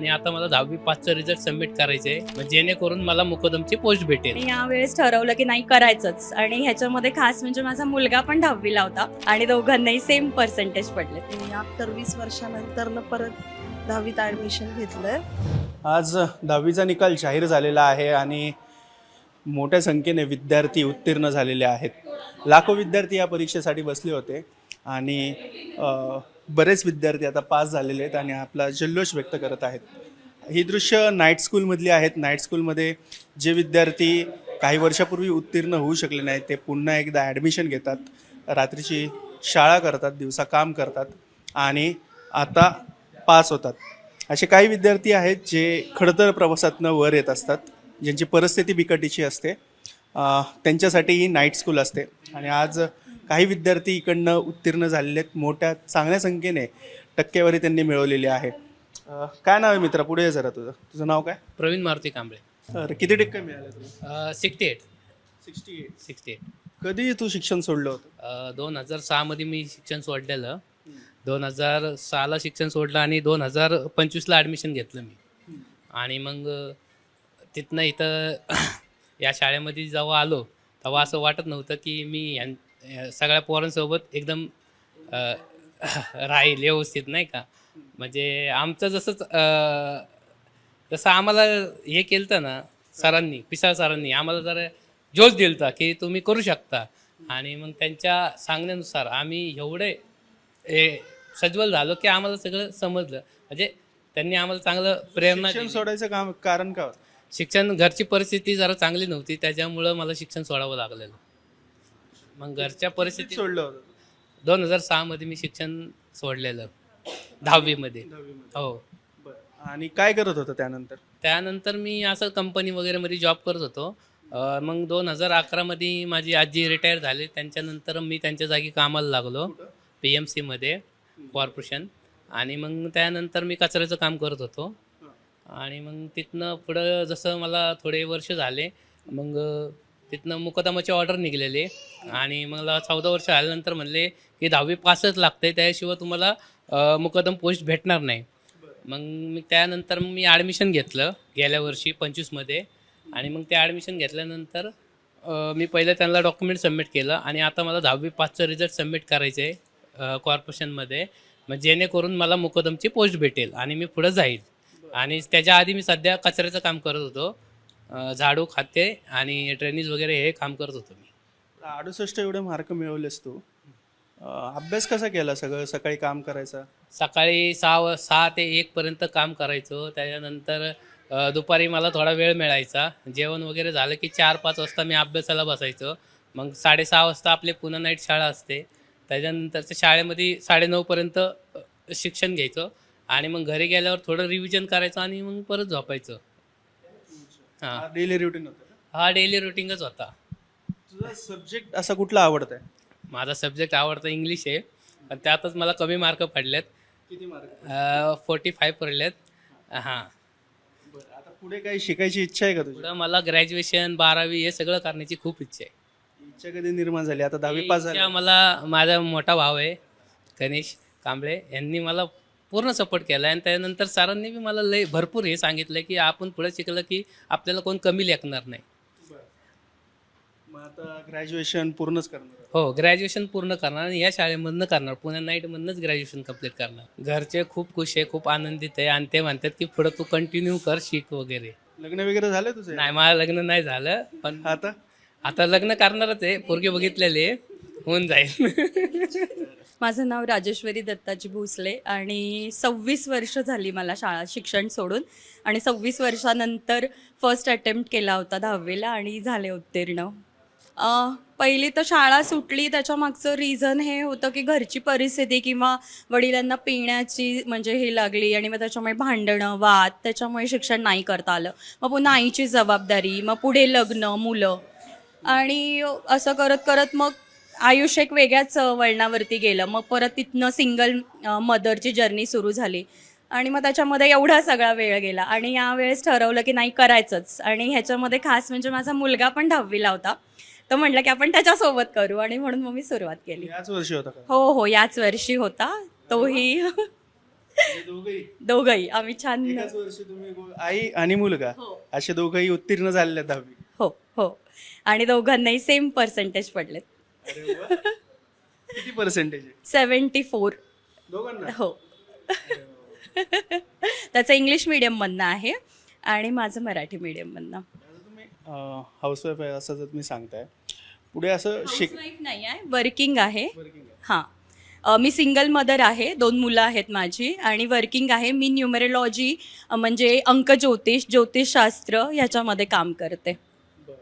आणि आता मला 10वी पासचा रिझल्ट सबमिट करायचे आहे, जेणेकरून मला मुकदमची पोस्ट भेटेल. आणि यावेळेस ठरवलं की नाही करायचंच. आणि ह्याच्यामध्ये खास म्हणजे माझा मुलगा पण 10वीला होता आणि दोघांनाही सेम पर्सेंटेज पडले. मी आफ्टर 20 वर्षानंतर परत 10वीत ॲडमिशन घेतलंय. आज 10वीचा निकाल जाहीर झालेला आहे आणि मोठ्या संख्येने विद्यार्थी उत्तीर्ण झालेले आहेत. लाखो विद्यार्थी या परीक्षेसाठी बसले होते आणि बरेच विद्यार्थी आता पास झालेले आहेत आणि आपला जल्लोष व्यक्त करत आहेत. ही दृश्य नाईट स्कूलमधली आहेत. नाईट स्कूलमध्ये जे विद्यार्थी काही वर्षापूर्वी उत्तीर्ण होऊ शकले नाहीत ते पुन्हा एकदा ॲडमिशन घेतात, रात्रीची शाळा करतात, दिवसा काम करतात आणि आता पास होतात. असे काही विद्यार्थी आहेत जे खडतर प्रवासातनं वर येत असतात, ज्यांची परिस्थिती बिकटीची असते. त्यांच्यासाठी ही नाईट स्कूल असते आणि आज काही विद्यार्थी इकडनं उत्तीर्ण झालेले आहेत. मोठ्या चांगल्या संख्येने टक्केवारी त्यांनी मिळवलेली आहे. काय नाव आहे मित्रा? पुढे ये जरा. तुझं नाव काय? प्रवीण मारुती कांबळे. किती टक्के मिळाले तुला? 68. 68. कधी तू शिक्षण सोडलं होतं? 2006 मध्ये मी शिक्षण सोडलेलं. 2006ला शिक्षण सोडलं आणि 2025ला ॲडमिशन घेतलं मी. आणि मग तिथनं इथं या शाळेमध्ये जेव्हा आलो तेव्हा असं वाटत नव्हतं की मी सगळ्या पोरांसोबत एकदम राहील व्यवस्थित, नाही का. म्हणजे आमचं जसं आम्हाला हे केलं ना सरांनी, पिसाळ सरांनी आम्हाला जरा जोश दिलता की तुम्ही करू शकता. आणि मग त्यांच्या सांगण्यानुसार आम्ही एवढे सज्वल झालो की आम्हाला सगळं समजलं. म्हणजे त्यांनी आम्हाला चांगलं प्रेरणा शिक्षण दिली. सोडायचं कारण का? शिक्षण, घरची परिस्थिती जरा चांगली नव्हती, त्याच्यामुळं मला शिक्षण सोडावं लागलेलं. मग घरच्या परिस्थिती सोडलं होतं 2006 मध्ये मी शिक्षण सोडलेलं 10वी मध्ये. 10वी मध्ये. हो. बरं. आणि काय करत होतं त्यानंतर? त्यानंतर मी असं कंपनी वगैरे मध्ये जॉब करत होतो. मग 2011 मध्ये माझी आजी रिटायर झाली. त्यांच्यानंतर मी त्यांच्या जागी कामाला लागलो PMC मध्ये, कॉर्पोरेशन. आणि मग त्यानंतर मी कचऱ्याचं काम करत होतो. आणि मग तिथनं पुढं जसं मला थोडे वर्ष झाले, मग तिथनं मुकदमाची ऑर्डर निघलेली आणि मला 14 वर्ष आल्यानंतर म्हणले की 10वी पासच लागते, त्याशिवाय तुम्हाला मुकदम पोस्ट भेटणार नाही. मग मी त्यानंतर मी ॲडमिशन घेतलं गेल्या वर्षी 25 मध्ये. आणि मग ते ॲडमिशन घेतल्यानंतर मी पहिले त्यांना डॉक्युमेंट सबमिट केलं आणि आता मला 10वी पासचं रिझल्ट सबमिट करायचं आहे कॉर्पोरेशनमध्ये, जेणेकरून मला मुकदमची पोस्ट भेटेल आणि मी पुढं जाईल. आणि त्याच्या आधी मी सध्या कचऱ्याचं काम करत होतो, झाडू, खाते आणि ड्रेनेज वगैरे हे काम करत होतो मी. 68 एवढे मार्क मिळवलेस तू. अभ्यास कसा केला? सकाळी काम करायचा? सकाळी 6 ते 1 पर्यंत काम करायचो. त्याच्यानंतर दुपारी मला थोडा वेळ मिळायचा. जेवण वगैरे झालं की 4-5 वाजता मी अभ्यासाला बसायचो. मग 6:30 वाजता आपले पुन्हा नाईट शाळा असते. त्याच्यानंतरच्या शाळेमध्ये 9:30 पर्यंत शिक्षण घ्यायचं आणि मग घरी गेल्यावर थोडं रिव्हिजन करायचं आणि मग परत झोपायचं. हां, डेली रुटीन होतं? हा डेली रुटीनच होता. तुझा सब्जेक्ट असा कुठला आवडत आहे? माझा सब्जेक्ट आवडता इंग्लिश आहे, पण त्यातच मला कमी मार्क पडलेत. किती मार्क? 45 पडलेत. हां. बरं. आता पुढे काही शिकायची इच्छा आहे का तुझी? पुढं मला ग्रॅज्युएशन, 12वी हे सगळं करण्याची खूप इच्छा आहे. इच्छा कधी निर्माण झाली? आता 10वी पास झाली. इच्छा मला, माझा मोठा भाव आहे गणेश कांबळे, यांनी मला पूर्ण सपोर्ट केला. आणि त्यानंतर सरांनी बी मला भरपूर हे सांगितलं की आपण पुढे शिकलं की आपल्याला कोण कमी लेखणार नाही. मग आता ग्रॅज्युएशन पूर्णच करणार? हो, ग्रॅज्युएशन पूर्ण करणार आणि या शाळेमधनं करणार, पुणे नाईटमधनंच ग्रॅज्युएशन कंप्लीट करणार. घरचे खूप खुश आहे, खूप आनंदित आहे आणि ते म्हणतात की पुढं तू कंटिन्यू कर, शिक वगैरे. लग्न वगैरे झालं तुझं? नाही, माझं लग्न नाही झालं, पण आता लग्न करणारच आहे. पोरगे बघितलेले, होऊन जाईल. माझं नाव राजेश्वरी दत्ताजी भोसले आणि 26 वर्ष झाली मला शिक्षण सोडून. आणि 26 वर्षानंतर फर्स्ट अटेम्प्ट केला होता 10वीला आणि झाले उत्तीर्ण. पहिली तर शाळा सुटली, त्याच्या मागचं रिझन हे होतं की घरची परिस्थिती किंवा वडिलांना पिण्याची म्हणजे हे लागली आणि मग त्याच्यामुळे भांडणं, वाद, त्याच्यामुळे शिक्षण नाही करता आलं. मग पुन्हा आईची जबाबदारी, मग पुढे लग्न, मुलं, आणि असं करत करत मग आयुष्य एक वेगळ्याच वळणावरती गेलं. मग परत तिथनं सिंगल मदरची जर्नी सुरू झाली आणि मग त्याच्यामध्ये एवढा सगळा वेळ गेला. आणि यावेळेस ठरवलं की नाही करायचंच. आणि ह्याच्यामध्ये खास म्हणजे माझा मुलगा पण 10वीला होता, तर म्हटलं की आपण त्याच्यासोबत करू आणि म्हणून मग मी सुरुवात केली. याच वर्षी होता का? हो, याच वर्षी होता तोही. दोघंही दोघंही आम्ही छान. एकाच वर्षी तुम्ही आई आणि मुलगा हो. असे दोघंही उत्तीर्ण झालेले आहेत 10वी. हो हो, आणि दोघांनाही सेम पर्सेंटेज पडलेत. अरे वा. किती पर्सेंटेज आहे 74. दोघांना? हो. त्याचं इंग्लिश मीडियममधनं आहे आणि माझं मराठी मीडियममधनं. आता तुम्ही हाऊसवाईफ आहे असं जर तुम्ही सांगताय, पुढे असं हाऊसवाईफ नाही आहे, वर्किंग आहे. वर्किंग आहे. हां, मी सिंगल मदर आहे, 2 मुलं आहेत माझी आणि वर्किंग आहे. मी न्यूमरोलॉजी म्हणजे अंक ज्योतिषशास्त्र याच्यामध्ये काम करते. बरं.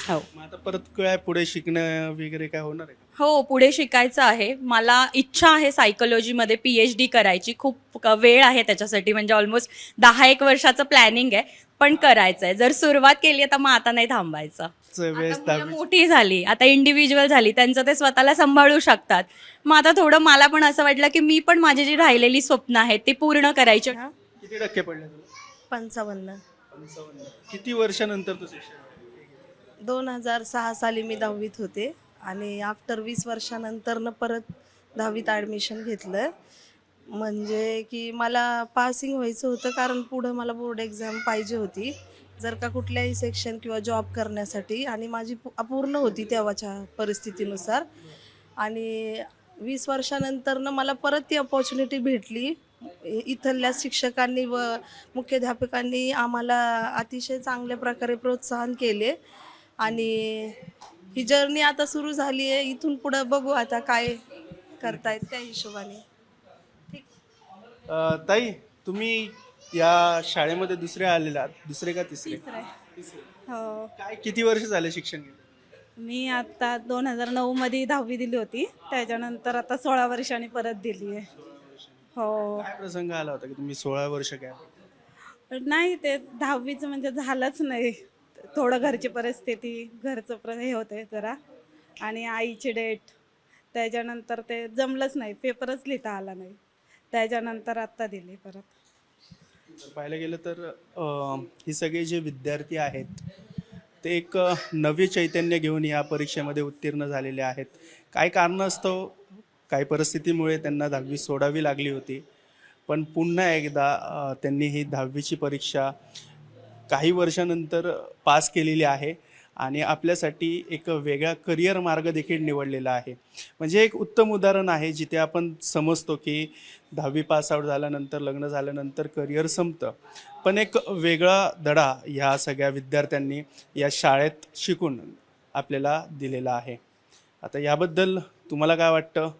हो मग आता परत काय पुढे शिकणं वगैरे काय होणार आहे का? हो, पुढे शिकायचं आहे. मला इच्छा आहे सायकोलॉजीमध्ये PhD करायची. खूप वेळ आहे त्याच्यासाठी, म्हणजे ऑलमोस्ट 10-1 वर्षाचं प्लॅनिंग आहे, पण करायचं आहे. जर सुरुवात केली तर मग आता नाही थांबायचं. वेळेस आता मुलं मोठी झाली, आता इंडिव्हिज्युअल झाली, त्यांचं ते स्वतःला सांभाळू शकतात. मग आता थोडं मला पण असं वाटलं की मी पण माझी जी राहिलेली स्वप्न आहेत ती पूर्ण करायची. किती टक्के पडले तुला? 55. 55. किती वर्षानंतर तू शिक्षण? 2006 साली मी 10वीत होते आणि आफ्टर 20 वर्षानंतरनं परत 10वीत ॲडमिशन घेतलं. म्हणजे की मला पासिंग व्हायचं होतं, कारण पुढं मला बोर्ड एक्झाम पाहिजे होती जर का कुठल्याही सेक्शन किंवा जॉब करण्यासाठी, आणि माझी अपूर्ण होती तेव्हाच्या परिस्थितीनुसार. आणि 20 वर्षानंतरनं मला परत ती अपॉर्च्युनिटी भेटली. इथल्या शिक्षकांनी व मुख्याध्यापकांनी आम्हाला अतिशय चांगल्या प्रकारे प्रोत्साहन केले आणि ही जर्नी आता सुरू झाली आहे. इथून पुढं बघू आता काय करतायत त्या हिशोबाने. ठीक. ताई, तुम्ही या शाळेमध्ये दुसरे आलेला आहात? दुसरे का तिसरे? तिसरे. हो, काय किती वर्ष झाले शिक्षण घेतलं? मी आता 2009 मध्ये 10वी दिली होती, त्याच्यानंतर आता 16 वर्षांनी परत दिली आहे. हो, काय प्रसंग आला होता की तुम्ही 16 वर्ष काय? नाही ते 10वीचं म्हणजे झालंच नाही. थोडं घरची परिस्थिती, घरचं हे होते जरा, आणि आईची डेट, त्याच्यानंतर ते जमलंच नाही, पेपरच लिहिता आला नाही. त्याच्यानंतर आत्ता दिली परत. जर पाहायला गेलं तर हे सगळे जे विद्यार्थी आहेत ते एक नवे चैतन्य घेऊन या परीक्षेमध्ये उत्तीर्ण झालेले आहेत. काय कारणास्तव, काही परिस्थितीमुळे त्यांना 10वी सोडावी लागली होती, पण पुन्हा एकदा त्यांनी ही 10वीची परीक्षा काही वर्षानंतर पास केलेली आहे आणि आपल्यासाठी एक वेगळा करिअर मार्ग देखील निवडलेला आहे. म्हणजे एक उत्तम उदाहरण आहे जिथे आपण समजतो की 10वी पासआउट झाल्यानंतर, लग्न झाल्यानंतर करिअर संपतं, पण एक वेगळा धडा ह्या सगळ्या विद्यार्थ्यांनी या शाळेत शिकून आपल्याला दिलेला आहे. आता याबद्दल तुम्हाला काय वाटतं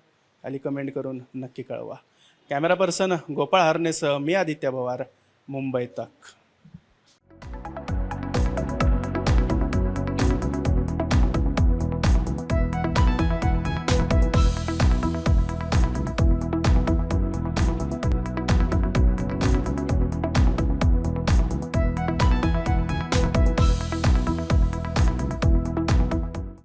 खाली कमेंट करून नक्की कळवा. कॅमेरा पर्सन गोपाळ हरनेसह मी आदित्य पवार, मुंबई तक.